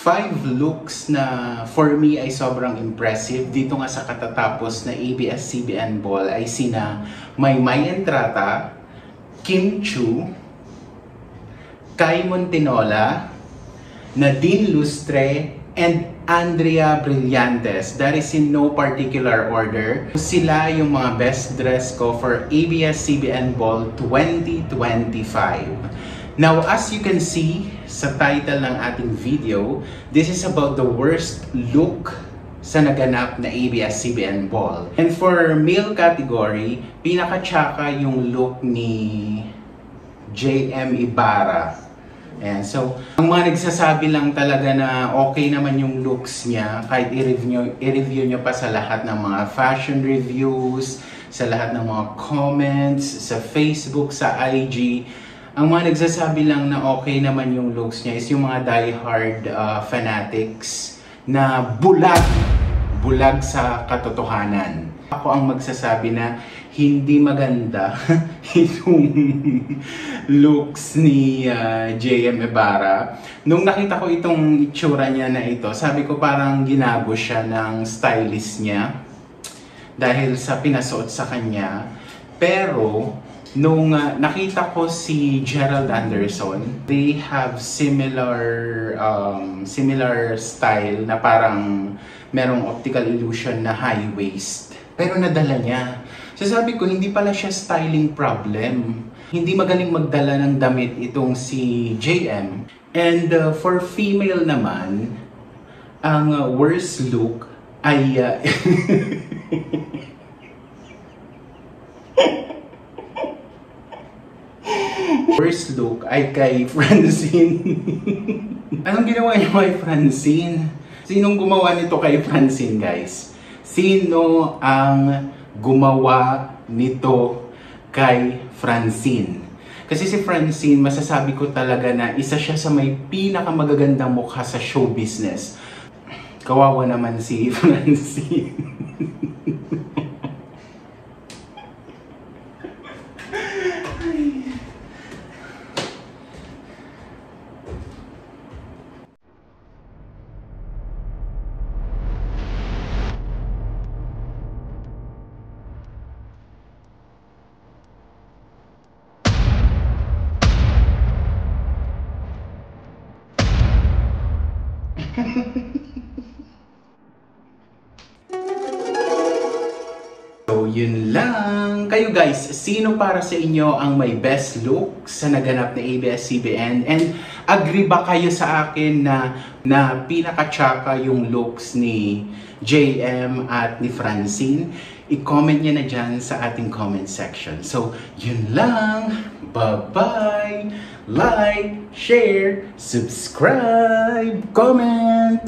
5 looks na for me ay sobrang impressive dito nga sa katatapos na ABS-CBN ball ay sina Maymay Entrata, Kim Chiu, Kai Montinola, Nadine Lustre, and Andrea Brillantes. That is in no particular order. Sila yung mga best dress ko for ABS-CBN Ball 2025. Now, as you can see sa title ng ating video, this is about the worst look sa naganap na ABS-CBN Ball. And for male category, pinaka-tsaka yung look ni JM Ibarra. And so, ang mga nagsasabi lang talaga na okay naman yung looks niya, kahit i-review nyo pa sa lahat ng mga fashion reviews, sa lahat ng mga comments, sa Facebook, sa IG, ang mga nagsasabi lang na okay naman yung looks niya is yung mga die-hard fanatics na bulag sa katotohanan. Ako ang magsasabi na hindi maganda itong looks ni JM Ibarra. Nung nakita ko itong itsura niya na ito, sabi ko parang ginago siya ng stylist niya dahil sa pinasuot sa kanya. Pero nung nakita ko si Gerald Anderson, they have similar style na parang merong optical illusion na high waist. Pero nadala niya. So sabi ko, hindi pala siya styling problem. Hindi magaling magdala ng damit itong si JM. And for female naman, ang worst look ay worst look ay kay Francine. Anong ginawa niya kay Francine? Sinong gumawa nito kay Francine, guys? Sino ang gumawa nito kay Francine? Kasi si Francine, masasabi ko talaga na isa siya sa may pinakamagagandang mukha sa show business. Kawawa naman si Francine. So, yun lang. Kayo guys, sino para sa inyo ang may best look sa naganap na ABS-CBN? And agree ba kayo sa akin na pinaka-tsaka yung looks ni JM at ni Francine? I-comment nyo na dyan sa ating comment section. So, yun lang. Bye-bye! Like, share, subscribe, comment!